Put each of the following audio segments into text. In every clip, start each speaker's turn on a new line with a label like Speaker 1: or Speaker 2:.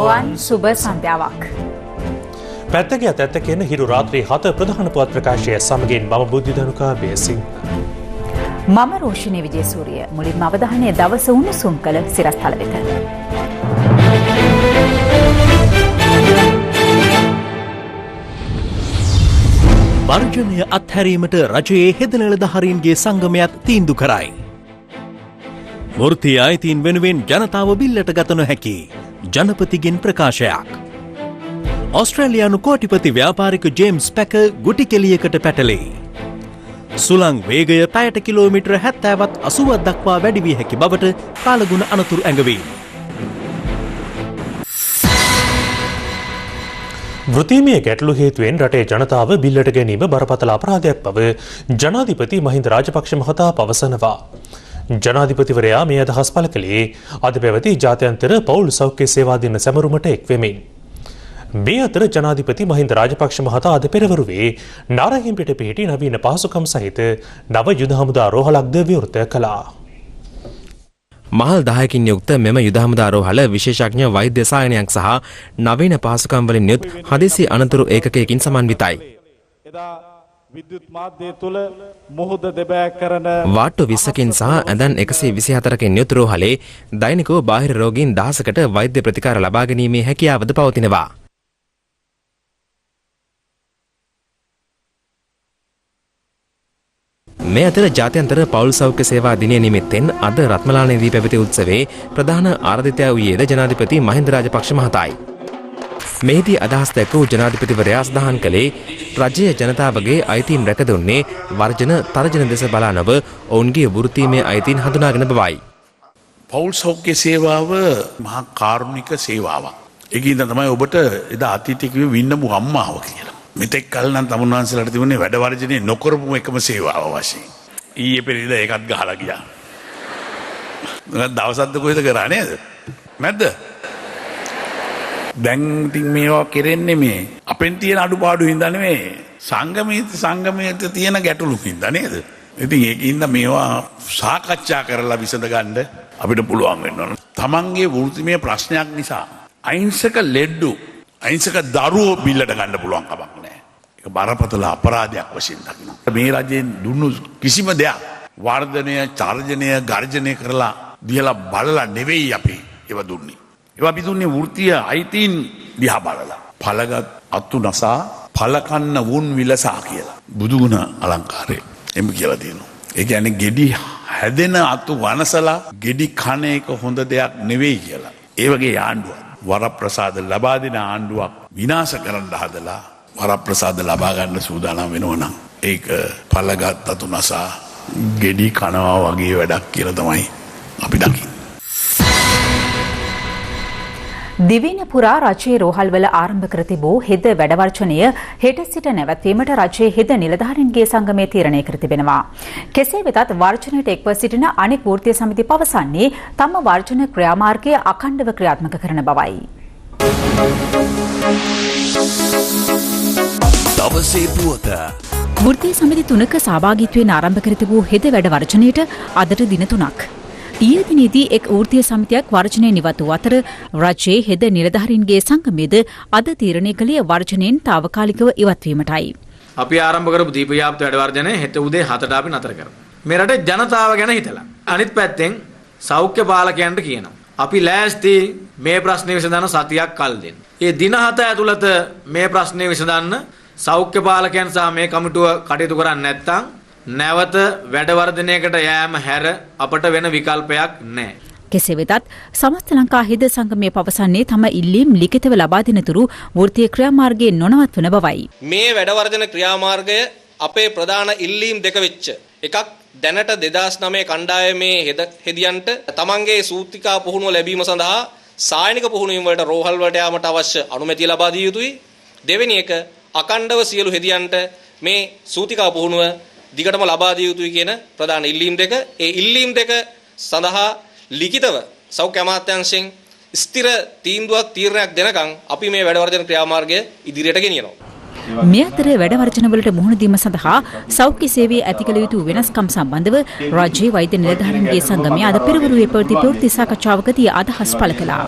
Speaker 1: අයිබෝවන් සුබ සන්ධ්‍යාවක්.
Speaker 2: පැත්තක ඇත්ත කියන හිරු රාත්‍රී 7 ප්‍රධාන පුවත් ප්‍රකාශය සමගින් මම බුද්ධි ධනුකා බේසිං.
Speaker 1: මම රෝෂිනී විජේසූරිය. මුලින්ම අවධානය දවස උණුසුම් කළ සිරස්තල වෙත.
Speaker 3: වර්ජනය අත්හැරීමට රජයේ හෙද නිලධාරීන්ගේ සංගමයත් තීන්දුව කරයි. වෘත්තීය අයිතීන් වෙනුවෙන් ජනතාව බිල්ලට ගත නොහැකි ජනපතිගෙන් ප්‍රකාශයක්. ඔස්ට්‍රේලියානු කෝටිපති ව්‍යාපාරික ජේම්ස් පැකර් ගුටි කෙලියකට පැටලේ. සුළං වේගය පැයට කිලෝමීටර 70ත් 80ක් දක්වා වැඩි වී හැකි බවට කාලගුණ අනතුරු ඇඟවීම.
Speaker 2: වෘත්තීමය ගැටලු හේතුවෙන් රටේ ජනතාව බිල්ලට ගැනීම බරපතල අපරාධයක් බව ජනාධිපති මහින්ද රාජපක්ෂ මහතා පවසනවා. ජනාධිපතිවරයා මේ අදහස් පළ කළේ අද පැවති ජාත්‍යන්තර පවුල් සෞඛ්‍ය සේවා දින සැමරුමට එක්වෙමින්. මේ අතර ජනාධිපති මහින්ද රාජපක්ෂ මහතා අද පෙරවරුවේ නාරහිම්පිට පිහිටි නවීන පහසුකම් සහිත නව යුද හමුදා රෝහලක්ද විවෘත කළා.
Speaker 4: මහල් 10කින් යුක්ත මෙම යුද හමුදා රෝහල විශේෂඥ වෛද්‍ය සායනයක් සහ නවීන පහසුකම් වලින් යුත් හදිසි අනතුරු ඒකකයකින් සමන්විතයි.
Speaker 5: විද්‍යුත් මාධ්‍ය තුළ මුහුද දෙබෑ කරන
Speaker 4: වාට්ටු 20කින් සහ ඇඳන් 124කින් යුත් රෝහලේ දෛනිකව බාහිර රෝගීන් 1000කට වෛද්‍ය ප්‍රතිකාර ලබා ගැනීමේ හැකියාවද පවතිනවා. මේ අතර ජාත්‍යන්තර පවුල් සෞඛ්‍ය සේවා දිනය නිමිත්තෙන් අද රත්මලානේදී පැවති උත්සවයේ ප්‍රධාන ආරාධිතයා වූයේද ජනාධිපති මහින්ද රාජපක්ෂ මහතායි. මෙහිදී අදහස් දැක්වූ ජනාධිපතිවරයා සඳහන් කළේ රජයේ ජනතාවගේ අයිතීන් රැකදුන්නේ වර්ජන තර්ජන දෙස බලා නොව ඔවුන්ගේ වෘත්තීමය අයිතීන් හඳුනාගෙන බවයි.
Speaker 6: පවුල් සෞඛ්‍ය සේවාව මහා කාරුණික සේවාවක්. ඒකින්ද තමයි ඔබට එදා අතීතයේ කිව්වේ වින්නමු අම්මාව කියලා. මෙතෙක් කල නම් තමුන් වහන්සේලාට තිබුණේ වැඩ වර්ජනේ නොකරපු එකම සේවාව වශයෙන්. ඊයේ පෙරේද ඒකත් ගහලා ගියා. දවසක්ද කොහෙද කරා නේද? නැද්ද? දැන් ඉතින් මේවා කෙරෙන්නේ මේ අපෙන් තියෙන අඩුපාඩු හින්දා නෙමෙයි. සංගමයේ තියෙන ගැටලු හින්දා නේද? ඉතින් ඒකින්ද මේවා සාකච්ඡා කරලා විසඳ ගන්න අපිට පුළුවන් වෙන්න ඕන. තමන්ගේ වෘත්තිමය ප්‍රශ්නයක් නිසා අහිංසක ලෙඩ්ඩු අහිංසක දරුවෝ බිල්ලට ගන්න පුළුවන් කමක් නැහැ. ඒක බරපතල අපරාධයක් වශයෙන් දකිනවා. මේ රජයෙන් දුන්නු කිසිම දෙයක් වර්ධනය, චර්ජනය, ගර්ජනය කරලා දිහලා බලලා නෙවෙයි අපි ඒව දුන්නේ. ඒවා අපි දුන්නේ වෘත්තීය අයිතීන් දිහා බලලා. ඵලගත් අතු නසා ඵලකන්න වුන් විලසා කියලා. බුදුගුණ අලංකාරය එම් කියලා තියෙනවා. ඒ කියන්නේ ගෙඩි හැදෙන අතු වනසලා ගෙඩි කන එක හොඳ දෙයක් නෙවෙයි කියලා. ඒ වගේ ආණ්ඩුවක් වරප්‍රසාද ලබා දෙන ආණ්ඩුවක් විනාශ කරන්න හදලා වරප්‍රසාද ලබා ගන්න සූදානම් වෙනවා නම් ඒක පළගත් අතු නසා ගෙඩි කනවා වගේ වැඩක් කියලා තමයි අපි දකින්නේ.
Speaker 1: දිවයින පුරා රජයේ රෝහල්වල ආරම්භ කර තිබූ හෙද වැඩවර්ජනය හෙට සිට නැවැත්වීමට රජයේ හෙද නිලධාරීන්ගේ සංගමය තීරණය කර තිබෙනවා. කෙසේ වෙතත් වර්ජනයට එක්ව සිටින අනෙක් වෘත්තීය සමිති පවසන්නේ තම වර්ජන ක්‍රියාමාර්ගය අඛණ්ඩව ක්‍රියාත්මක කරන බවයි.
Speaker 3: දවසේ පුවත
Speaker 1: වෘත්තීය සමිති 3ක සහභාගීත්වයෙන් ආරම්භ කර තිබූ හෙද වැඩවර්ජනයට අදට දින 3ක්. ඊයේ දිනේදී එක් වෘත්තීය සමිතියක් වර්ජනය නිවත් වූ අතර රජයේ හෙද නිලධාරීන්ගේ සංගමයේද අද තීරණය කළේ වර්ජනයෙන් తాවකාලිකව ඉවත්වීමටයි.
Speaker 7: අපි ආරම්භ කරපු දීපයාප්ත වැඩ වර්ජනය හෙට උදේ 7ට අපි නතර කරමු. මේ රටේ ජනතාව ගැන හිතලා. අනිත් පැත්තෙන් සෞඛ්‍ය පාලකයන්ට කියනවා. අපි ලෑස්ති මේ ප්‍රශ්නේ විසඳන සතියක් කල් දෙන්න. ඒ දින 7 ඇතුළත මේ ප්‍රශ්නේ විසඳන්න සෞඛ්‍ය පාලකයන් සහ මේ කමිටුව කටයුතු කරන්නේ නැත්නම් නැවත වැඩවර්ධනයකට යෑම හැර අපට වෙන විකල්පයක් නැහැ.
Speaker 1: කෙසේ වෙතත් සමස්ත ලංකා හෙද සංගමය පවසන්නේ තම ඉල්ලීම් ලිඛිතව ලබා දෙන තුරු වෘත්තීය ක්‍රියාමාර්ගයේ නොනවත්වන බවයි.
Speaker 8: මේ වැඩවර්ධන ක්‍රියාමාර්ගය අපේ ප්‍රධාන ඉල්ලීම් දෙක වෙච්ච එකක් දැනට 2009 කණ්ඩායමේ හෙදියන්ට තමන්ගේ සූත්‍රිකා පුහුණුව ලැබීම සඳහා සායනික පුහුණුවීම් වලට රෝහල් වලට යාමට අවශ්‍ය අනුමැතිය ලබා දිය යුතුයි. දෙවෙනි එක අකණ්ඩව සියලු හෙදියන්ට මේ සූත්‍රිකා පුහුණුව දිගටම ලබා දිය යුතුයි කියන ප්‍රධාන ඉල්ලීම් දෙක. ඒ ඉල්ලීම් දෙක සඳහා ලිඛිතව සෞඛ්‍ය අමාත්‍යාංශයෙන් ස්ථිර තීරණයක් දෙනකම් අපි මේ වැඩවර්ධන ක්‍රියාමාර්ගය ඉදිරියට ගෙනියනවා.
Speaker 1: මේ අතර වැඩවර්ජනවලට මුහුණ දීම සඳහා සෞඛ්‍ය සේවයේ ඇති කළ යුතු වෙනස්කම් සම්බන්ධව රාජ්‍ය වෛද්‍ය නිලධාරීන්ගේ සංගමය අද පෙරවරුවේ පැවති ප්‍රවෘත්ති සාකච්ඡාවකදී අදහස් පළ කළා.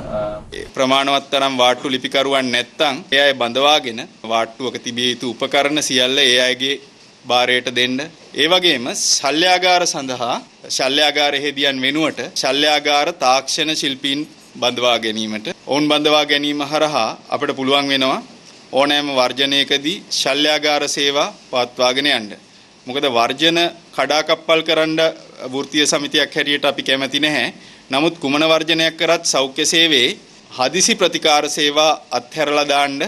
Speaker 9: ප්‍රමාණවත් තරම් වාට්ටු ලිපිකරුවන් නැත්නම් ඒ අය බඳවාගෙන වාට්ටුවක තිබිය යුතු උපකරණ සියල්ල ඒ අයගේ බාරයට දෙන්න. ඒ වගේම ශල්‍යාගාර සඳහා ශල්‍යාගාර හෙදියන් වෙනුවට ශල්‍යාගාර තාක්ෂණ ශිල්පීන් බඳවා ගැනීමට ඔවුන් බඳවා ගැනීම හරහා අපිට පුළුවන් වෙනවා ඕනෑම වර්ජනයකදී ශල්‍යාගාර සේවා පවත්වාගෙන යන්න. මොකද වර්ජන කඩාකප්පල් කරන්න වෘත්තීය සමිතියක් හැටියට අපි කැමති නැහැ. නමුත් කුමන වර්ජනයක් කරත් සෞඛ්‍ය සේවයේ හදිසි ප්‍රතිකාර සේවා අත්හැරලා දාන්න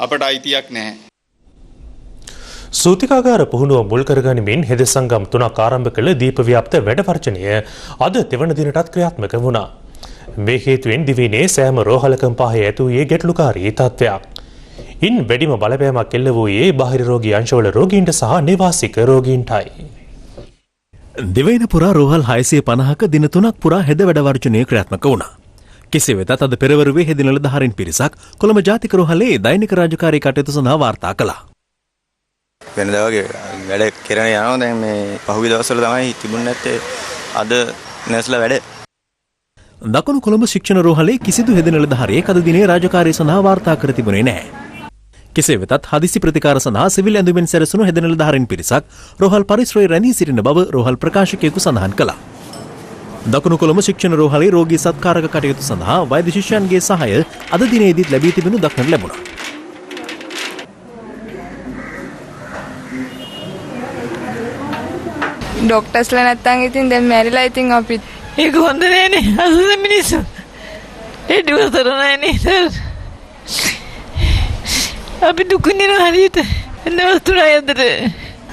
Speaker 9: අපට අයිතියක් නැහැ.
Speaker 2: සූතිකාගාර පුහුණුව මුල් කරගනිමින් හෙද සංගම් 3ක් ආරම්භ කළ දීප ව්‍යාප්ත වැඩ වර්ජනය අද තෙවන දිනටත් ක්‍රියාත්මක වුණා. මේ හේතුවෙන් දිවයිනේ සෑම රෝහලකම පහේ ඇතුයේ ගැටලුකාරී තත්ත්වයක්. ඉන් වැඩිම බලපෑමක් එල්ල වූයේ බාහිර රෝගී අංශවල රෝගීන්ට සහ නිවාසික රෝගීන්ටයි.
Speaker 3: දිවයින පුරා රෝහල් 650ක දින 3ක් පුරා හෙද වැඩ වර්ජනය ක්‍රියාත්මක වුණා. කෙසේ වෙතත් අද පෙරවරුවේ හෙද නිලධාරීන් පිරිසක් කොළඹ ජාතික රෝහලේ දෛනික රාජකාරී කටයුතු සඳහා වාර්තා කළා.
Speaker 10: වෙනදා වගේ වැඩ කරන යනවා. දැන් මේ පහුගිය දවස්වල තමයි තිබුණ නැත්තේ අද නැස්ලා වැඩ.
Speaker 3: දකුණු කොළඹ ශික්ෂණ රෝහලේ කිසිදු හෙද නිලධාරියෙක් අද දිනේ රාජකාරිය සඳහා වාර්තා කර තිබුණේ නැහැ. කෙසේ වෙතත් හදිසි ප්‍රතිකාර සඳහා සිවිල් ඇඳුමින් සැරසුණු හෙද නිලධාරීන් පිරිසක් රෝහල් පරිසරයේ රැඳී සිටින බව රෝහල් ප්‍රකාශකයෙකු සඳහන් කළා. දකුණු කොළඹ ශික්ෂණ රෝහලේ රෝගී සත්කාරක කටයුතු සඳහා වෛද්‍ය ශිෂ්‍යයන්ගේ සහාය අද දිනේදීත් ලැබී තිබෙනු දක්නට ලැබුණා.
Speaker 11: ඩොක්ටර්ස්ලා නැත්තම් ඉතින් දැන් මැරිලා ඉතින් අපිත්
Speaker 12: ඒක හොඳ නෑනේ අසුද මිනිස්සු ඒ දිවතර නෑනේ සර් අපි දුකුන්නේ හරියට නවතුණා යද්දට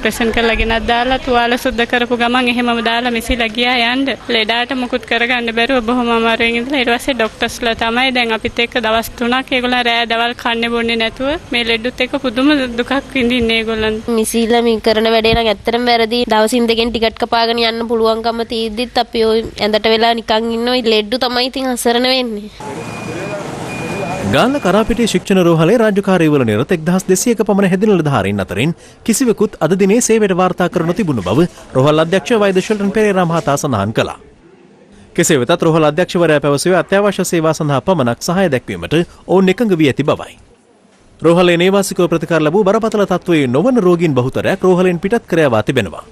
Speaker 13: ප්‍රසන් කරලා ගෙනත් දාලා තුවාල සුද්ධ කරපු ගමන් එහෙමම දාලා මිසිලා ගියා යන්න ලෙඩාට මුකුත් කරගන්න බැරුව බොහොම අමාරුවෙන් ඉඳලා ඊට පස්සේ ડોක්ටර්ස්ලා තමයි දැන් අපිත් එක්ක දවස් 3ක් ඒගොල්ලන් රෑ දවල් කන්නේ බොන්නේ නැතුව මේ ලෙඩුත් එක්ක පුදුම දුකක් විඳින්නේ ඒගොල්ලන්
Speaker 14: මිසිලා මේ කරන වැඩේ නම් ඇත්තටම වැරදි දවසින් දෙකෙන් ටිකට් කපාගෙන යන්න පුළුවන්කම තියෙද්දිත් අපි ওই ඇඳට වෙලා නිකන් ඉන්න ওই ලෙඩු තමයි ඉතින් අසරණ වෙන්නේ
Speaker 3: ගාල්ල කරාපිටිය ශික්ෂණ රෝහලේ රාජකාරීවල නිරත 1200ක පමණ හෙද නිලධාරීන් අතරින් කිසිවෙකුත් අද දිනේ සේවයට වාර්තා කර නොතිබුණු බව රෝහල් අධ්‍යක්ෂ වෛද්‍ය ෂෙල්ටන් පෙරේරා මහතා සඳහන් කළා. කෙසේ වෙතත් රෝහල් අධ්‍යක්ෂවරයා පැවසුවේ අත්‍යවශ්‍ය සේවා සඳහා පමණක් සහාය දැක්වීමට ඔවුන් එකඟ වී ඇති බවයි. රෝහලේ නේවාසිකව ප්‍රතිකාර ලැබූ බරපතල තත්ත්වයේ නොවන රෝගීන් බහුතරයක් රෝහලෙන් පිටත් කර යවා තිබෙනවා.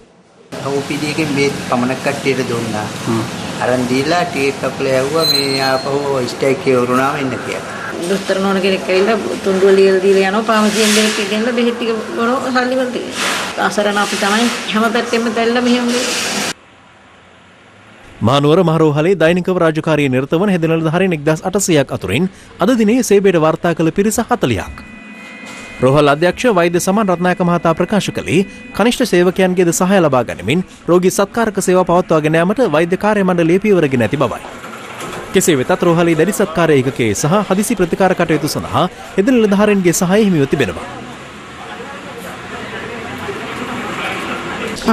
Speaker 15: OPD එකෙන් මේ පමණක් කට්ටියට දුන්නා. අරන් දීලා ටිකට් කපලා යවුවා මේ ආපහු ස්ට්‍රයික් එක වුණාම එන්න කියලා.
Speaker 12: දොස්තර නෝන කෙනෙක් ඇවිල්ලා තුන්ඩුව ලියලා දීලා යනවා පාමසියෙන් දෙයක් ගෙනලා බෙහෙත් ටික බොනවා සල්ලි වලට. අසරණ අපි තමයි හැම පැත්තෙම දැල්ලා මෙහෙම
Speaker 3: මහනුවර මහරෝහලේ දෛනිකව රාජකාරියේ නිරත වන හෙද නිලධාරීන් 1800ක් අතුරින් අද දිනේ සේවයට වාර්තා කළ පිරිස 40ක්. රෝහල් අධ්‍යක්ෂ වෛද්‍ය සමන් රත්නායක මහතා ප්‍රකාශ කළේ කනිෂ්ඨ සේවකයන්ගේද සහාය ලබා ගැනීමෙන් රෝගී සත්කාරක සේවා පවත්වාගෙන යාමට වෛද්‍ය කාර්ය මණ්ඩලයේ පියවරගෙන ඇති බවයි. කෙසේ වෙතත් රෝහලේ දැඩි සත්කාර ඒකකයේ සහ හදිසි ප්‍රතිකාර කටයුතු සඳහා හෙද නිලධාරීන්ගේ සහාය හිමිව තිබෙනවා.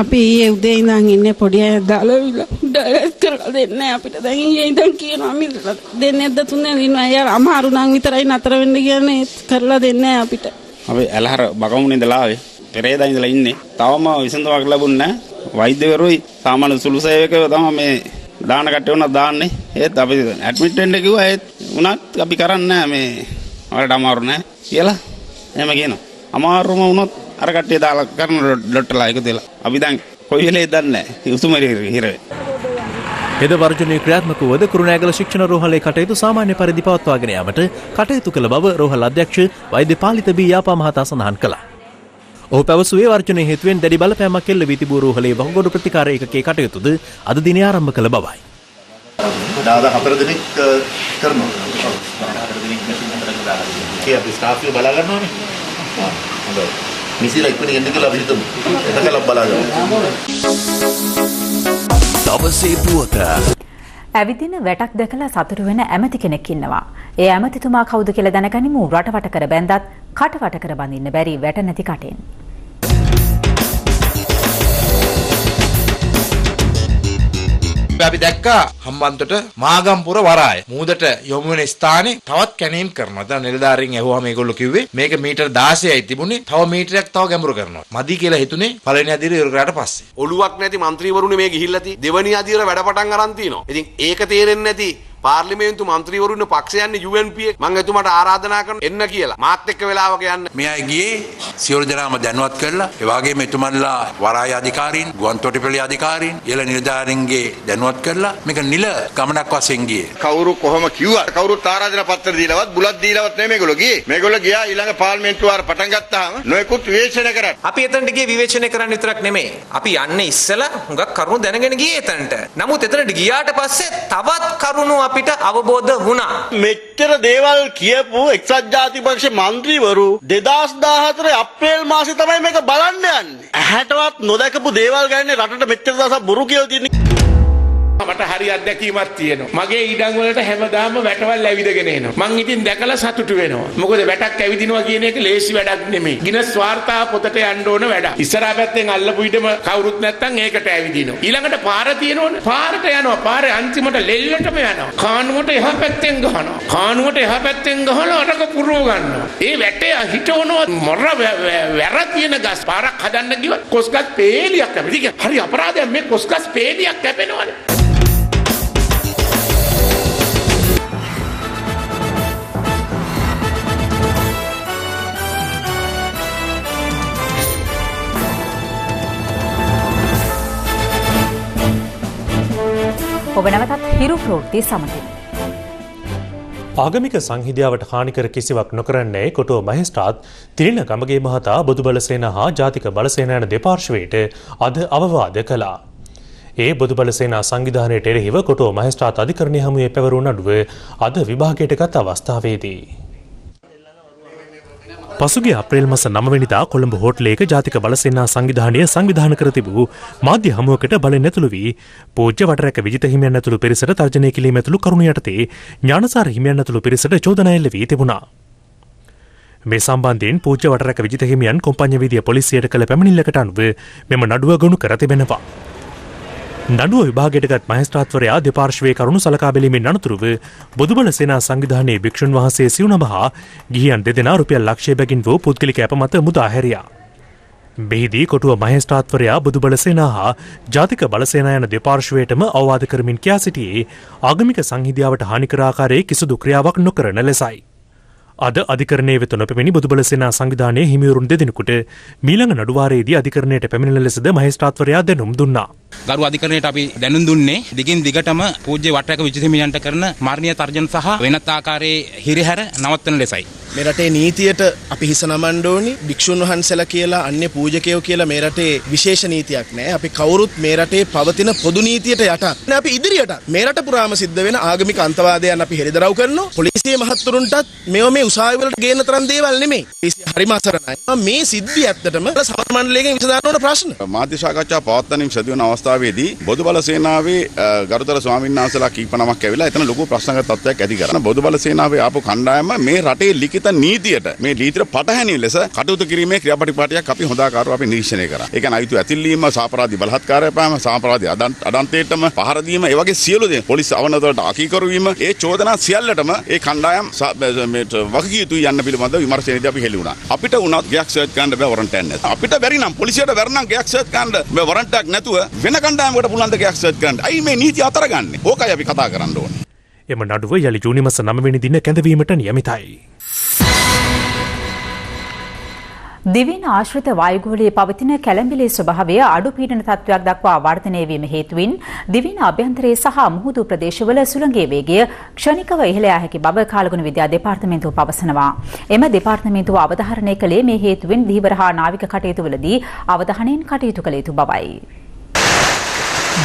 Speaker 16: අපි ඊයේ උදේ ඉඳන් ඉන්නේ පොඩි අය දාලා ඩයස් කරලා දෙන්නේ අපිට දැන් ඊයේ ඉඳන් කියනවා මිල දෙන්නේ නැද්ද තුනේ ඉන්නවා අය අමාරු නම් විතරයි නතර වෙන්න කියන්නේ කරලා දෙන්නේ අපිට.
Speaker 17: අපි ඇලහර බගමුණේ ඉඳලා ආවේ පෙරේදා ඉඳලා ඉන්නේ. තවම විසඳුමක් ලැබුණේ නැහැ. වෛද්‍යවරුයි සාමාන්‍ය සුළු සේවකයෝ තමයි මේ දාන කට්ටිය උනත් දාන්නේ. ඒත් අපි ඇඩ්මිට් වෙන්න කිව්වා ඒත් උනත් අපි කරන්නේ නැහැ මේ වලට අමාරු නැහැ කියලා. එහෙම කියනවා. අමාරුම වුණොත් අර කට්ටිය දාලා කරන ඩොක්ටර්ලා එකතු වෙලා. අපි දැන් කොයි වෙලේ දන්නේ නැහැ. උසුමරි හිරේ.
Speaker 3: හෙද වර්ජනයේ ක්‍රියාත්මක වූද කුරුණෑගල ශික්ෂණ රෝහලේ කටයුතු සාමාන්‍ය පරිදි පවත්වාගෙන යාමට කටයුතු කළ බව රෝහල් අධ්‍යක්ෂ වෛද්‍ය පාලිත බී යාපා මහතා සඳහන් කළා. ඔහු පැවසුවේ වර්ජනයේ හේතුවෙන් දැඩි බලපෑමක් එල්ල වී තිබූ රෝහලේ වහගොඩ ප්‍රතිකාර ඒකකයේ කටයුතුද අද දිනේ ආරම්භ කළ බවයි.
Speaker 18: දාදා 4 දිනක් කරනවා. 4 දිනක් කී අපි ස්ටාෆ් එක බලා ගන්නවානේ. හොඳයි. මිසිලා ඉක්මනින් එන්න කියලා අපි හිතමු. එතකලා බලා ගමු.
Speaker 1: දවසේ පුවත ඇවිදින වැටක් දැකලා සතුටු වෙන ඇමති කෙනෙක් ඉන්නවා. ඒ ඇමතිතුමා කවුද කියලා දැනගනිමු. රටවට කර බැඳත් කටවට කර බඳින්න බැරි වැට නැති කටෙන්.
Speaker 19: අපි දැක්කා හම්බන්තොට මාගම්පුර වරාය මූදට යොමු වෙන ස්ථානේ තවත් කැණීම් කරනවා. දැන් නිලධාරීන් ඇහුවා මේගොල්ලෝ කිව්වේ මේක මීටර් 16යි තිබුණේ තව මීටරයක් තව ගැඹුරු කරනවා. මදි කියලා හිතුනේ පළවෙනි අදියර ඉවර කරාට පස්සේ.
Speaker 20: ඔළුවක් නැති മന്ത്രിවරුනේ මේ ගිහිල්ලා දෙවනි අදියර වැඩ පටන් අරන් තිනවා. ඉතින් ඒක තේරෙන්නේ නැති පාර්ලිමේන්තු මන්ත්‍රීවරුන් පක්ෂය යන්නේ UNP එක. මම එතුමාට ආරාධනා කරන එන්න කියලා. මාත් එක්ක වෙලාවක යන්න.
Speaker 19: මේ අය ගියේ සියලු දෙනාම දැනුවත් කරලා ඒ වගේම එතුමන්ලා වරාය අධිකාරීන් ගුවන් තොටුපළේ අධිකාරීන් ඉහළ නිලධාරීන්ගේ දැනුවත් කරලා මේක නිල ගමනක් වශයෙන් ගියේ.
Speaker 18: කවුරු කොහොම කිව්වා කවුරුත් ආරාධනා පත්‍ර දීලවත් බුලත් දීලවත් නෙමෙයි මේගොල්ලෝ ගියේ. මේගොල්ලෝ ගියා ඊළඟ පාර්ලිමේන්තු වාර පටන් ගත්තාම නොයෙකුත් විවේචන කරා.
Speaker 21: අපි එතනට ගියේ විවේචනය කරන්න විතරක් නෙමෙයි. අපි යන්නේ ඉස්සලා හුඟක් කරුණු දැනගෙන ගියේ එතනට. නමුත් එතනට ගියාට පස්සේ තවත් කරුණු අපිට අවබෝධ වුණා.
Speaker 22: මෙච්චර දේවල් කියපු එක්සත් ජාතික මන්ත්‍රීවරු 2014 අප්‍රේල් මාසේ තමයි මේක බලන්න යන්නේ. ඇහැටවත් නොදකපු දේවල් ගැන රටට මෙච්චර දවසක් බොරු කියලා තියෙන්නේ.
Speaker 23: මට හරි අත්දැකීමක් තියෙනවා. මගේ ඉඩම් වලට හැමදාම වැටවල් ඇවිදගෙන එනවා. මං ඉතින් දැකලා සතුටු වෙනවා. මොකද වැටක් ඇවිදිනවා කියන එක ලේසි වැඩක් නෙමෙයි. ගිනස් වාර්තා පොතට යන්න ඕන වැඩක්. ඉස්සරහා පැත්තෙන් අල්ලපු ඉඩම කවුරුත් නැත්තම් ඒකට ඇවිදිනවා. ඊළඟට පාර තියෙනවනේ. පාරට යනවා. පාරේ අන්තිමට ලෙල්ලටම යනවා. කානුවට එහා පැත්තෙන් ගහනවා. කානුවට එහා පැත්තෙන් ගහලා අරක පුරව ගන්නවා. ඒ වැටේ හිටවනවා මොර වැර තියෙන ගස් පාරක් හදන්න ගියොත් කොස්ගස් පේලියක් කැපෙනවා. හරි අපරාධයක් මේ කොස්ගස් පේලියක් කැපෙනවනේ.
Speaker 1: ඔබ නැවතත් හිරු ප්‍රවෘත්ති සමගින්.
Speaker 2: ආගමික සංහිඳියාවට හානිකර කිසිවක් නොකරන්නේ කොටුව මහේස්ත්‍රාත් තිරින ගමගේ මහතා බොදු බලසේන හා ජාතික බලසේන යන දෙපාර්ශ්වයට අද අවවාද කළා. ඒ බොදු බලසේනා සංවිධානයට එරෙහිව කොටුව මහේස්ත්‍රාත් අධිකරණය හමුවේ පැවරුණු නඩුව අද විභාගයට ගත් අවස්ථාවේදී පසුගිය අප්‍රේල් මාස 9 වෙනිදා කොළඹ හෝටලයක ජාතික බලසේනා සංවිධානය සංවිධානය කර තිබූ මාධ්‍ය හමුවකට බලෙන් ඇතුළු වී පූජ්‍ය වටරැක විජිත හිමියන් ඇතුළු පිරිසට තර්ජනය කිරීම ඇතුළු කරුණු යටතේ ඥානසාර හිමියන් ඇතුළු පිරිසට චෝදනා එල්ල වී තිබුණා. මේ සම්බන්ධයෙන් පූජ්‍ය වටරැක විජිත හිමියන් කොම්පඤ්ඤ වීදිය පොලිසියට කළ පැමිණිල්ලකට අනුව මෙම නඩුව ගොනු කර තිබෙනවා. නඩුව විභාගයටගත් මහේස්ත්‍රාත්වරයා දෙපාර්ශ්වයේ කරුණු සලකා බැලීමෙන් අනතුරුව බොදුබල සේනා සංවිධානයේ භික්ෂුන් වහන්සේ සිව්නම හා ගිහියන් දෙදෙනා රුපියල් ලක්ෂය බැගින් වූ පුද්ගලික ඇප මත මුදා හැරියා. මෙහිදී කොටුව මහේස්ත්‍රාත්වරයා බොදුබල සේනා හා ජාතික බලසේනා යන දෙපාර්ශ්වයටම අවවාද කරමින් කියා සිටියේ ආගමික සංහිඳියාවට හානිකර ආකාරයේ කිසිදු ක්‍රියාවක් නොකරන ලෙසයි. අද අධිකරණයේ වෙත නොපැමිණි බොදුබල සේනා සංවිධානයේ හිමිවරුන් දෙදෙනෙකුට මීළඟ නඩුවාරයේදී අධිකරණයට පැමිණෙන ලෙසද මහේස්ත්‍රාත්වරයා දැනුම් දුන්නා.
Speaker 24: ගරු අධිකරණයට අපි දැනුම් දුන්නේ දිගින් දිගටම පූජ්‍ය වටරැක විජිත හිමියන්ට කරන මාර්ණීය තර්ජන සහ වෙනත් ආකාරයේ හිරිහැර නවත්තන ලෙසයි.
Speaker 25: මේ රටේ නීතියට අපි හිස නමන්න ඕනි. භික්ෂුන් වහන්සේලා කියලා අන්‍ය පූජකයෝ කියලා මේ රටේ විශේෂ නීතියක් නැහැ. අපි කවුරුත් මේ රටේ පවතින පොදු නීතියට යට. අපි ඉදිරියට මේ රට පුරාම සිද්ධ වෙන ආගමික අන්තවාදයන් අපි හෙළිදරව් කරනවා. පොලිසිය මහත්තුරුන්ටත් මේ උසාවි වලට ගේන තරම් දේවල් නෙමෙයි. පොලිසිය හරිම අසරණයි. මේ සිද්ධිය ඇත්තටම සමන් මණ්ඩලයෙන් විසඳන්න ඕන ප්‍රශ්න.
Speaker 26: මාධ්‍ය සාකච්ඡා පවත්වමින් සිදුවන අවස්ථාවේදී බොදුබල සේනාවේ ගරුතර ස්වාමීන් වහන්සේලා කීප නමක් ඇවිල්ලා එතන ලොකු ප්‍රශ්නගත තත්ත්වයක් ඇති කරා. බොදුබල සේනාවේ ආපු කණ්ඩායම මේ රටේ ලිඛිත නීතියට මේ නීතියට පටහැනි ලෙස කටයුතු කිරීමේ ක්‍රියාපටිපාටියක් අපි හොඳාකාරව අපි නිරීක්ෂණය කරා. ඒ කියන්නේ අයිතු ඇතිල්ලීම, සාපරාධි බලහත්කාරය පෑම, සාපරාධි අදන්තේටම පහර දීම, ඒ වගේ සියලු දේ පොලිස් අවනතවලට අකීකරු වීම, ඒ චෝදනා සියල්ලටම ඒ කණ්ඩායම් වගකීම් යුතුයි යන්න පිළිබඳව විමර්ශනයේදී අපි හෙළි වුණා. අපිට උනත් ගයක් සර්ච් කරන්න බෑ වරන්ට් එකක් නැත්නම්. අපිට බැරි නම් පොලිසියට බැරි නම් ගයක් සර්ච් කරන්න බෑ වරන්ට් එකක් නැතුව වෙන කණ්ඩායමකට පුළුවන් ද ගයක් සර්ච් කරන්න. අයි මේ නීති අතර ගන්න. ඕකයි අපි කතා කරන්න ඕනේ.
Speaker 2: එම නඩුව යලි ජූනි මාස 9 වෙනි දින කැඳවීමට නියමිතයි.
Speaker 1: දිවයින ආශ්‍රිත වායුගෝලයේ පවතින කැළඹිලි ස්වභාවය අඩු පීඩන තත්ත්වයක් දක්වා වර්ධනය වීම හේතුවෙන් දිවයින අභ්‍යන්තරයේ සහ මුහුදු ප්‍රදේශවල සුළඟේ වේගය ක්ෂණිකව ඉහළ යා හැකි බව කාලගුණ විද්‍යා දෙපාර්තමේන්තුව පවසනවා. එම දෙපාර්තමේන්තුව අවධාරණය කළේ මේ හේතුවෙන් දීවර හා නාවික කටයුතුවලදී අවධානයෙන් කටයුතු කළ යුතු බවයි.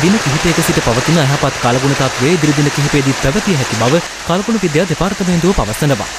Speaker 27: දින කිහිපයක සිට පවතින යහපත් කාලගුණ තත්ත්වයේ ඉදිරි දින කිහිපයේදී පැවතිය හැකි බව කාලගුණ විද්‍යා දෙපාර්තමේන්තුව පවසනවා.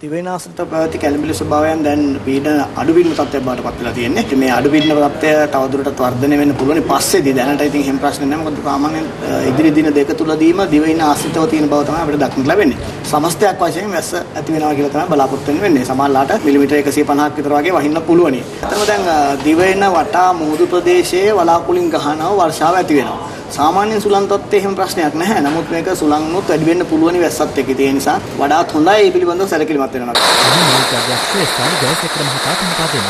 Speaker 28: දිවයින ආශ්‍රිත පැවති කැළඹිලි ස්වභාවයන් දැන් පීඩන අඩුවීම තත්ත්වයක් බවට පත් වෙලා තියෙන්නේ. මේ අඩුවීම තත්ත්වය තවදුරටත් වර්ධනය වෙන්න පුළුවන්. පස්සේදී දැනට ඉතින් හැම ප්‍රශ්න නැහැ. මොකද සාමාන්‍යයෙන් ඉදිරි දින දෙක තුලදීම දිවයින ආශ්‍රිතව තියෙන බව තමයි අපිට දක්නට ලැබෙන්නේ. සමස්තයක් වශයෙන් වැස්ස ඇති වෙනවා කියලා තමයි බලාපොරොත්තු වෙන්නේ. සමහරලාට මිලිමීටර් 150ක් විතර වගේ වහින්න පුළුවනි. අතරම දැන් දිවයින වටා මුහුදු ප්‍රදේශයේ වලාකුලින් ගහනවා වර්ෂාව ඇති වෙනවා. සාමාන්‍ය සුළං තත්ත්වයේ එහෙම ප්‍රශ්නයක් නැහැ. නමුත් මේක සුළංනුත් වැඩි වෙන්න පුළුවන් වැස්සත් එක්ක. ඒ නිසා වඩාත් හොඳයි මේ පිළිබඳව සැලකිලිමත් වෙනවා.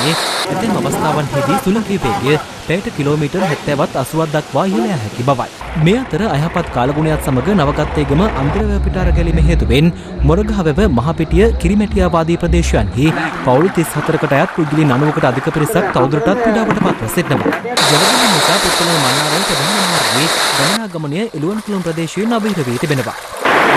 Speaker 27: මේ අවස්ථාවන්හිදී සුළඟේ වේගය පැයට කිලෝමීටර් 70ත් 80ක් දක්වා ඉහළ යා හැකි බවයි. මේ අතර අයහපත් කාලගුණයත් සමග නවගත්තේගම අන්තරවැව පිටාර ගැලීම හේතුවෙන් මොරගහවැව මහපිටිය කිරිමැටියාවාදී ප්‍රදේශයන්හි පවුල් 34කට අයත් පුද්ගලයන් 90කට අධික පිරිසක් තවදුරටත් පීඩාවට පත්ව සිටිනවා. ජලගමන නිසා පුත්තලම මන්නාරම් ප්‍රධාන මාර්ගයේ ගමනාගමනය එළුවන්කුළුන් ප්‍රදේශයෙන් අවහිර වී තිබෙනවා.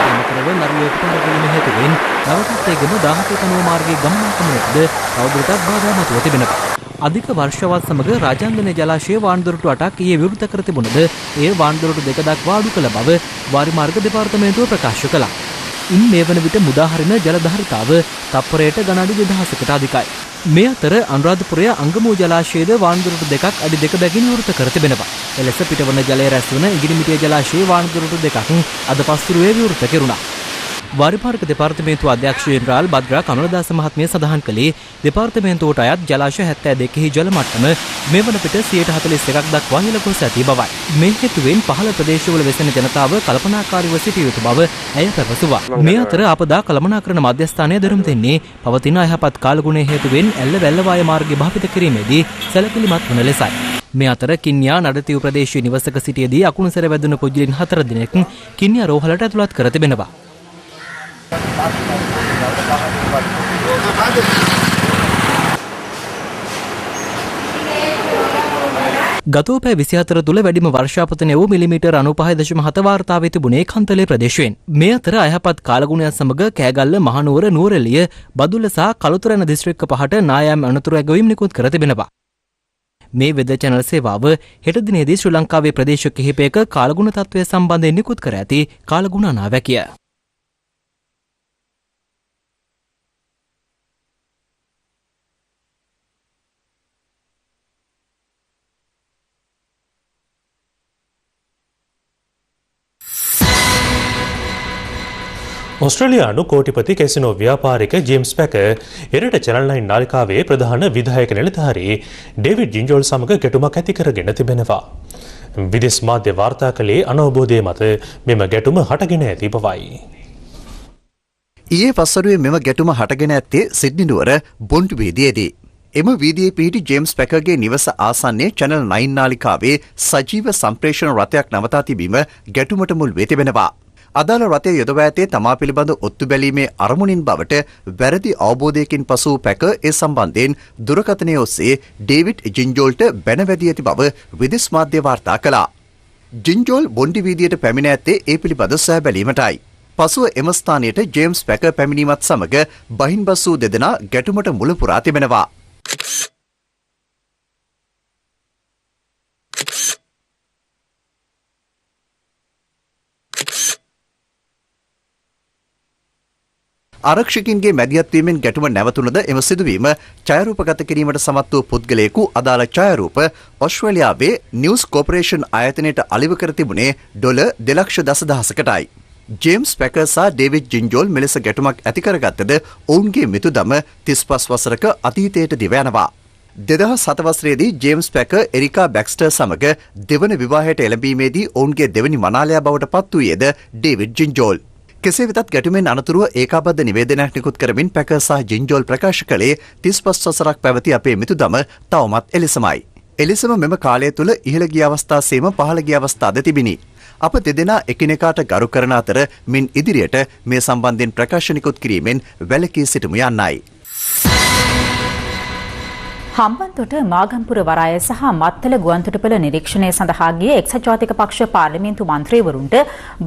Speaker 27: අමතරව නරිය පිටාර ගැලීම හේතුවෙන් නවගත්තේගම 17 මාර්ගයේ ගමනාගමනයටද තවදුරටත් බාධා මතුව තිබෙනවා. අධික වර්ෂාවත් සමග රාජාංගන ජලාශයේ වාන්දොරටු 8ක් ඊයේ විවෘත කර තිබුණද ඒ වාන්දොරටු 2 දක්වා අඩු කළ බව වාරි මාර්ග දෙපාර්තමේන්තුව ප්‍රකාශ කළා. ඉන් මේ වන විට මුදාහරින ජල ධාරිතාව තප්පරයට ගණඩි 2000කට අධිකයි. මේ අතර අනුරාධපුරය අංගමූ ජලාශයේද වාන්දොරටු 2ක් අඩි 2 බැගින් විවෘත කර තිබෙනවා. එලෙස පිටවන ජලය රැස්වන ඉගිනිමිටිය ජලාශයේ වාන්දොරටු 2ක් අද පස්තුරුවේ විවෘත කෙරුණා. වාරිපාර්ක දෙපාර්තමේන්තුව අධ්‍යක්ෂ ජෙනරාල් බද්රා කමලදාස මහත්මිය සඳහන් කළේ දෙපාර්තමේන්තුවට අයත් ජලාශය 72හි ජල මට්ටම මේ වන විට 41ක් දක්වා ඉහළ ගොස් ඇති බවයි. මේ හේතුවෙන් පහළ ප්‍රදේශවල වෙසෙන ජනතාව කල්පනාකාරීව සිටිය යුතු බව ඇය පැවසුවා. මේ අතර අපදා කළමනාකරණ මධ්‍යස්ථානය දරම් දෙන්නේ පවතින අයහපත් කාලගුණය හේතුවෙන් ඇල්ල වැල්ලවාය මාර්ගය භාවිත කිරීමේදී සැලකිලිමත් වන ලෙසයි. මේ අතර කින්යා නඩතිව් ප්‍රදේශයේ නිවසක සිටියේදී අකුණු සැර වැදුණු පුද්ගලයන් 4 දිනක් කින්යා රෝහලට ඇතුළත් කර තිබෙනවා. ගතෝ පැය 24 තුළ වැඩිම වර්ෂාපතනය වූ මිලිමීටර් 95.7 වාර්තා වී තිබුණේ කන්තලේ ප්‍රදේශයෙන්. මේ අතර අයහපත් කාලගුණයත් සමග කෑගල්ල මහනුවර නුවරඑළිය බදුල්ල සහ කළුතර යන දිස්ත්‍රික්ක පහට නායම් අනතුරු ඇගවීම් නිකුත් කර තිබෙනවා. මේ වෙද චැනල් සේවාව හෙට දිනේදී ශ්‍රී ලංකාවේ ප්‍රදේශ කිහිපයක කාලගුණ තත්ත්වය සම්බන්ධයෙන් නිකුත් කර ඇති කාලගුණ අනාවැකිය.
Speaker 2: ඔස්ට්‍රේලියානු කෝටිපති කැසිනෝ ව්‍යාපාරික ජේම්ස් පැකර් එරට චැනල් 9 නාලිකාවේ ප්‍රධාන විධායක නිලධාරී ඩේවිඩ් ජින්ජෝල් සමග ගැටුමක් ඇති කරගෙන තිබෙනවා. විදේශ මාධ්‍ය වාර්තා කළේ අනවබෝධය මත මෙම ගැටුම හටගෙන ඇති බවයි.
Speaker 4: ඊයේ පස්වරුවේ මෙම ගැටුම හටගෙන ඇත්තේ සිඩ්නි නුවර බොන්ඩ් වීදියේදී. එම වීදියේ පිහිටි ජේම්ස් පැකර්ගේ නිවස ආසන්නයේ චැනල් 9 නාලිකාවේ සජීව සම්ප්‍රේෂණ රථයක් නවතා තිබීම ගැටුමට මුල් වී තිබෙනවා. අදාළ රථය යොදවා ඇත්තේ තමා පිළිබඳ ඔත්තු බැලීමේ අරමුණින් බවට වැරදි අවබෝධයකින් පසු පැකර් ඒ සම්බන්ධයෙන් දුරකථනය ඔස්සේ ඩේවිඩ් ජින්ජෝල්ට බැනවැදී ඇති බව විදේශ මාධ්‍ය වාර්තා කළා. ජින්ජෝල් බොන්ඩි වීදියට පැමිණ ඇත්තේ ඒ පිළිබඳ සොයා බැලීමටයි. පසුව එම ස්ථානයට ජේම්ස් පැකර් පැමිණීමත් සමග බහින්බස් වූ දෙදෙනා ගැටුමට මුල පුරා තිබෙනවා. ආරක්ෂකයින්ගේ මැදිහත්වීමෙන් ගැටුම නැවතුණද එම සිදුවීම ඡායාරූපගත කිරීමට සමත් වූ පුද්ගලයෙකු අදාළ ඡායාරූප ඔස්ට්‍රේලියාවේ නිවුස් කෝපරේෂන් ආයතනයට අලිව කර තිබුණේ $10,10,000කටයි. ජේම්ස් පැකර් සහ ඩේවිඩ් ජින්ජෝල් මෙලෙස ගැටුමක් ඇති කරගත්තද ඔවුන්ගේ මිතුදම 35 වසරක අතීතයට දිව යනවා. 2007 වසරේදී ජේම්ස් පැකර් එරිකා බැක්ස්ටර් සමග දෙවන විවාහයට එළඹීමේදී ඔවුන්ගේ දෙවනි මනාලයා බවට පත් වූයේද ඩේවිඩ් ජින්ජෝල්. කෙසේ වෙතත් ගැටුමෙන් අනතුරුව ඒකාබද්ධ නිවේදනයක් නිකුත් කරමින් පැකර් සහ ජින්ජෝල් ප්‍රකාශ කළේ 35 වසරක් පැවති අපේ මිතුදම තවමත් එලෙසමයි. එලෙසම මෙම කාලය තුළ ඉහළ ගිය අවස්ථා සේම පහළ ගිය අවස්ථාද තිබිනි. අප දෙදෙනා එකිනෙකාට ගරු කරන අතර මින් ඉදිරියට මේ සම්බන්ධයෙන් ප්‍රකාශ නිකුත් කිරීමෙන් වැළකී සිටමු යන්නයි.
Speaker 1: හම්බන්තොට මාගම්පුර වරාය සහ මත්තල ගුවන්තොටුපළ නිරීක්ෂණය සඳහා ගිය එක්සත් ජාතික පක්ෂ පාර්ලිමේන්තු මන්ත්‍රීවරුන්ට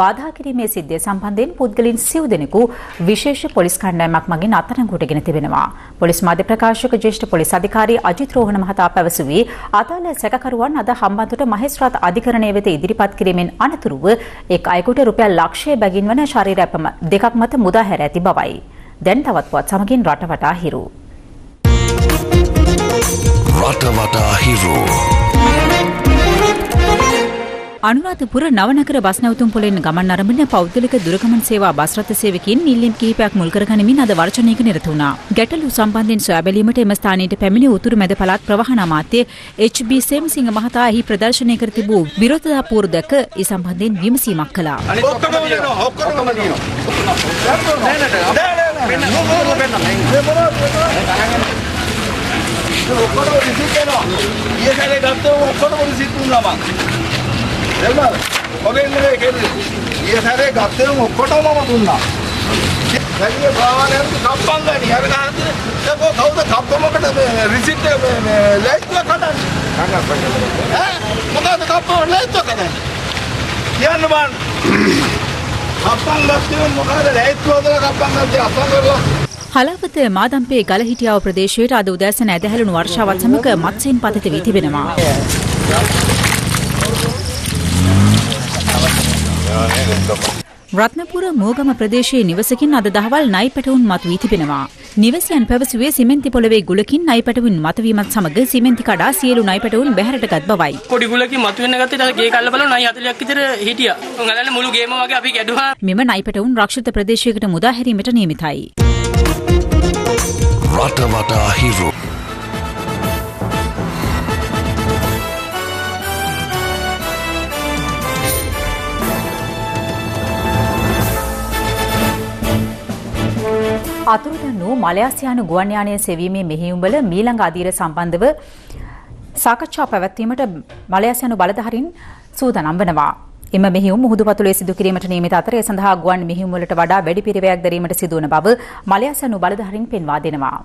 Speaker 1: බාධා කිරීමේ සිද්ධිය සම්බන්ධයෙන් පුද්ගලයන් 9 දෙනෙකු විශේෂ පොලිස් කණ්ඩායමක් මගින් අත්අඩංගුවටගෙන තිබෙනවා. පොලිස් මාධ්‍ය ප්‍රකාශක ජ්‍යෙෂ්ඨ පොලිස් අධිකාරී අජිත් රෝහණ මහතා පැවසුවේ අදාළ සැකකරුවන් අද හම්බන්තොට මහේස්ත්‍රාත් අධිකරණය වෙත ඉදිරිපත් කිරීමෙන් අනතුරුව එක් අයෙකුට රුපියල් ලක්ෂය බැගින් වන ශරීර ඇපම දෙකක් මත මුදා හැර ඇති බවයි. දැන් තවත් පුවත් සමගින් රටවටා හිරු.
Speaker 5: රටවටා හිරු.
Speaker 1: අනුරාධපුර නවනගර බස් නැවතුම් පොළෙන් ගමන් අරඹන පෞද්ගලික දුරගමන් සේවා බස් රථ සේවකයින් නිල්ලම් කිහිපයක් මුල් කරගනිමින් අද වර්ජනයක නිරත වුණා. ගැටලු සම්බන්ධයෙන් සොයා බැලීමට එම ස්ථානයට පැමිණි උතුරු මැද පළාත් ප්‍රවාහන අමාත්‍ය එච්.බී. සේමසිංහ මහතා එහි ප්‍රදර්ශනය කර තිබූ විරෝධතාපූර්ව දැක ඒ සම්බන්ධයෙන් විමසීමක් කළා.
Speaker 22: ඔක්කොටම රිසිට් එනවා. ඊයේ සැරේ ගත්තම ඔක්කොටම රිසිට් දුන්නා මං. එල්බා. ඔගෙන් නෙවෙයි කෙරුවේ. ඊයේ සැරේ ගත්තම ඔක්කොටම මම දුන්නා. වැඩි භාවනාවක් කප්පන් ගනි. අර ගහන්නේ. ඒක කවුද කප්පමකට රිසිට් මේ ලයිට්ව කඩන්නේ. ඈ මොකද කප්පම ලයිට්ව කඩන්නේ. කියන්න බං. කප්පන් ගත්තේ මොකද ලයිට්ව හදලා කප්පන් ගත්තේ අප්පන් කරලා.
Speaker 1: හලවත මාදම්පේ ගලහිටියාව ප්‍රදේශයට අද උදෑසන ඇදහැළුණු වර්ෂාවත් සමග මත්ස්‍යයන් පතිත වී තිබෙනවා. රත්නපුර මෝගම ප්‍රදේශයේ නිවසකින් අද දහවල් නයි පැටවුන් මතුවී තිබෙනවා. නිවසයන් පැවසුවේ සිමෙන්ති පොළවේ ගුලකින් නයි පැටවුන් මතුවීමත් සමග සිමෙන්ති කඩා සියලු නයි පැටවුන් බැහැරටගත් බවයි.
Speaker 6: පොඩි ගුලකින් මතුවෙන්න ගත්තේ ගේ කල්ල බලන නයි 40ක් විතර හිටියා. උන්ගලන්නේ මුළු ගේම වගේ අපි ගැඩුවා.
Speaker 1: මෙම නයි පැටවුන් රක්ෂිත ප්‍රදේශයකට මුදා හැරීමට නියමිතයි.
Speaker 5: රට වටා හිරු
Speaker 1: අතුරුදන් වූ මලයාසියානු ගුවන් යානය සෙවීමේ මෙහෙයුම්වල මීළඟ අදියර සම්බන්ධව සාකච්ඡා පැවැත්වීමට මලයාසියානු බලධාරීන් සූදානම් වනවා. එම මෙහෙයුම් මුහුදු පතුලේ සිදු කිරීමට නියමිත අතර ඒ සඳහා ගුවන් මෙහෙයුම් වලට වඩා වැඩි පිරිවැයක් දැරීමට සිදුවන බව මලයාසියානු බලධාරීන් පෙන්වා දෙනවා.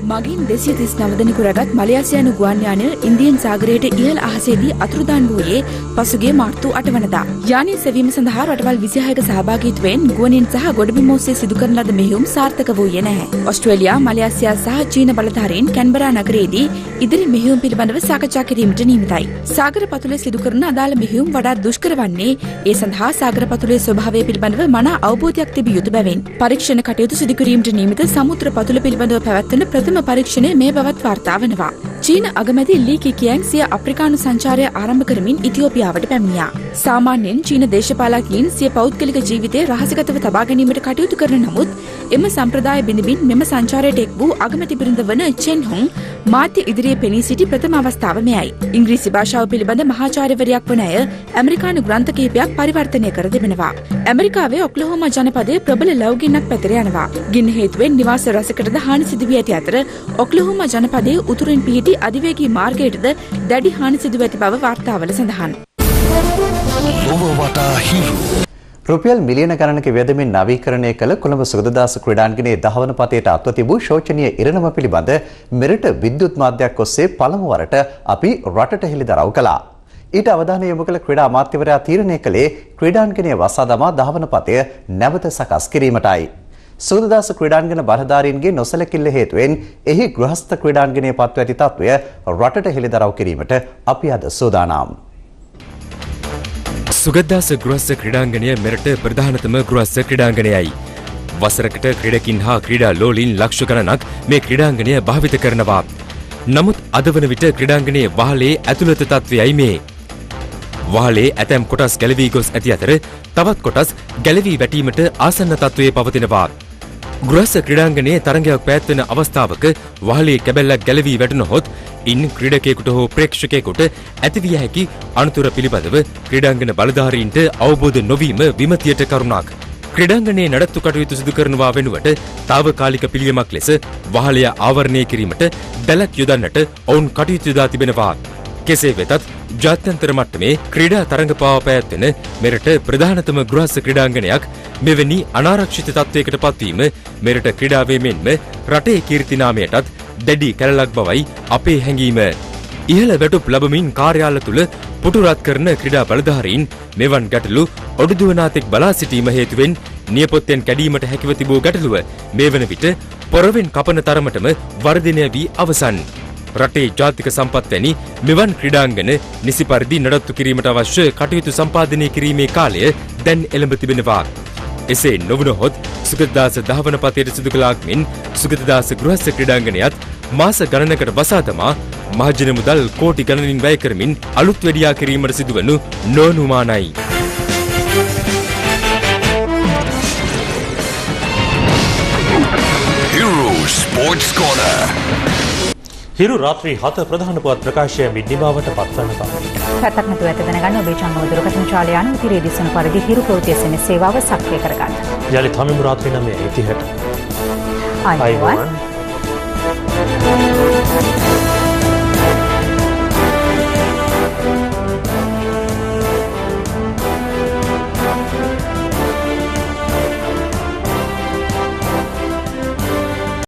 Speaker 7: මගින් 239 දෙනෙකු රැගත් මලයාසියානු ගුවන් යානය ඉන්දියන් සාගරයට ඉහළ අහසේදී අතුරුදන් වූයේ පසුගිය මාර්තු 8 වනදා. යානය සෙවීම සඳහා රටවල් 26ක සහභාගීත්වයෙන් ගුවනින් සහ ගොඩබිම් ඔස්සේ සිදු කරන ලද මෙහෙයුම් සාර්ථක වූයේ නැහැ. ඕස්ට්‍රේලියා, මලයාසියා සහ චීන බලධාරීන් කැන්බරා නගරයේදී ඉදිරි මෙහෙයුම් පිළිබඳව සාකච්ඡා කිරීමට නියමිතයි. සාගර පතුලේ සිදු කරන අදාළ මෙහෙයුම් වඩාත් දුෂ්කර වන්නේ ඒ සඳහා සාගර පතුලේ ස්වභාවය පිළිබඳව මනා අවබෝධයක් තිබිය යුතු බැවින්. පරීක්ෂණ කටයුතු සිදු කිරීමට නියමිත සමුද්‍ර පතුල පිළිබඳව පැවැත්වෙන ප්‍රථම පරීක්ෂණය මේ බවත් වාර්තා වනවා. චීන අගමැති ලී කිකියන් සිය අප්‍රිකානු සංචාරය ආරම්භ කරමින් ඉතියෝපියාවට පැමිණියා. සාමාන්‍යයෙන් චීන දේශපාලකයින් සිය පෞද්ගලික ජීවිතය රහසිගතව තබා ගැනීමට කටයුතු කරන නමුත් එම සම්ප්‍රදාය බිඳිමින් මෙම සංචාරයට එක් වූ අගමැති බිරිඳ වන චෙන් හොන් මාධ්‍ය ඉදිරියේ පෙනී සිටි ප්‍රථම අවස්ථාව මෙයයි. ඉංග්‍රීසි භාෂාව පිළිබඳ මහාචාර්යවරයෙක් වන අය ඇමරිකානු ග්‍රන්ථ කිහිපයක් පරිවර්තනය කර තිබෙනවා. ඇමරිකාවේ ඔක්ලහෝමා ජනපදයේ ප්‍රබල ලැබුගින්නක් පැතිර යනවා. ගින්න හේතුවෙන් නිවාස රැසකටද හානි සිදු වී ඇති අතර ඔක්ලහෝමා ජනපදයේ උතුරින් පිහිටි අධිවේගී මාර්ගයටද දැඩි හානි සිදු ඇති බව වාර්තාවල සඳහන්.
Speaker 4: රුපියල් මිලියන ගණනක වියදමින් නවීකරණය කළ කොළඹ සුගතදාස ක්‍රීඩාංගණයේ දහවන පතේට අත්ව තිබූ ශෝචනීය ඉරණම පිළිබඳ මෙරට විද්‍යුත් මාධ්‍යයක් ඔස්සේ පළමු වරට අපි රටට හෙළිදරව් කළා. ඊට අවධානය යොමු කළ ක්‍රීඩා අමාත්‍යවරයා තීරණය කළේ ක්‍රීඩාංගණය වසා දමා දහවන පතය නැවත සකස් කිරීමටයි. සුගතදාස ක්‍රීඩාංගන බලධාරීන්ගේ නොසැලකිල්ල හේතුවෙන් එහි ගෘහස්ත ක්‍රීඩාංගණයේ පත්ව ඇති තත්ත්වය රටට හෙළිදරව් කිරීමට අපි අද සූදානම්.
Speaker 8: සුගතදාස ගෘහස්ත ක්‍රීඩාංගණය මෙරට ප්‍රධානතම ගෘහස්ත ක්‍රීඩාංගණයයි. වසරකට ක්‍රීඩකින් හා ක්‍රීඩා ලෝලීන් ලක්ෂ ගණනක් මේ ක්‍රීඩාංගණය භාවිත කරනවා. නමුත් අද වන විට ක්‍රීඩාංගණයේ වහලේ ඇතුළත තත්ත්වයයි මේ. වහලේ ඇතැම් කොටස් ගැලවී ගොස් ඇති අතර තවත් කොටස් ගැලවී වැටීමට ආසන්න තත්ත්වයේ පවතිනවා. ගෘහස්ත ක්‍රීඩාංගණයේ තරඟයක් පැවැත්වෙන අවස්ථාවක වහලේ කැබැල්ලක් ගැලවී වැටුණහොත් ඉන් ක්‍රීඩකයෙකුට හෝ ප්‍රේක්ෂකයෙකුට ඇතිවිය හැකි අනතුර පිළිබඳව ක්‍රීඩාංගන බලධාරීන්ට අවබෝධ නොවීම විමතියට කරුණක්. ක්‍රීඩාංගණයේ නඩත්තු කටයුතු සිදු කරනවා වෙනුවට තාවකාලික පිළියමක් ලෙස වහලය ආවරණය කිරීමට දැලක් යොදන්නට ඔවුන් කටයුතු යොදා තිබෙනවා. කෙසේ වෙතත් ජාත්‍යන්තර මට්ටමේ ක්‍රීඩා තරඟ පවා පැවැත්වෙන මෙරට ප්‍රධානතම ගෘහස්ත ක්‍රීඩාංගණයක් මෙවැනි අනාරක්ෂිත තත්ත්වයකට පත්වීම මෙරට ක්‍රීඩාවේ මෙන්ම රටේ කීර්තිනාමයටත් දැඩි කැලලක් බවයි අපේ හැඟීම. ඉහළ වැටුප් ලබමින් කාර්යාල තුළ පුටු රත් කරන ක්‍රීඩා බලධාරීන් මෙවන් ගැටලු ඔඩුදුවනාතෙක් බලා සිටීම හේතුවෙන් නියපොත්තෙන් කැඩීමට හැකිව තිබූ ගැටලුව මේ වන විට පොරවෙන් කපන තරමටම වර්ධනය වී අවසන්. රටේ ජාතික සම්පත් වැනි මෙවන් ක්‍රීඩාංගන නිසි පරිදි නඩත්තු කිරීමට අවශ්‍ය කටයුතු සම්පාදනය කිරීමේ කාලය දැන් එළඹ තිබෙනවා. එසේ නොවනහොත් සුගතදාස දහවන පතයට සිදු කළාක් මෙන් සුගතදාස ගෘහස්ත ක්‍රීඩාංගණයත් මාස ගණනකට වසා දමා මහජන මුදල් කෝටි ගණනින් වැය කරමින් අලුත් වැඩියා කිරීමට සිදුවනු නොඅනුමානයි.
Speaker 5: Hero Sports Corner.
Speaker 2: හිරු රාත්‍රී 7 ප්‍රධාන පුවත් ප්‍රකාශය මිනිබාවට පත්වනවා.
Speaker 1: පැත්තක් නැතුව ඇත දැනගන්න ඔබේ චංගම දුරකථන ජාලය අනුව තිරේ දිසුණු පරිදි හිරු ප්‍රවෘත්ති SMS සේවාව සක්‍රිය කරගන්න.
Speaker 2: යලිත් හමුවු රාත්‍රී 9:30ට.
Speaker 1: ආයුබෝවන්.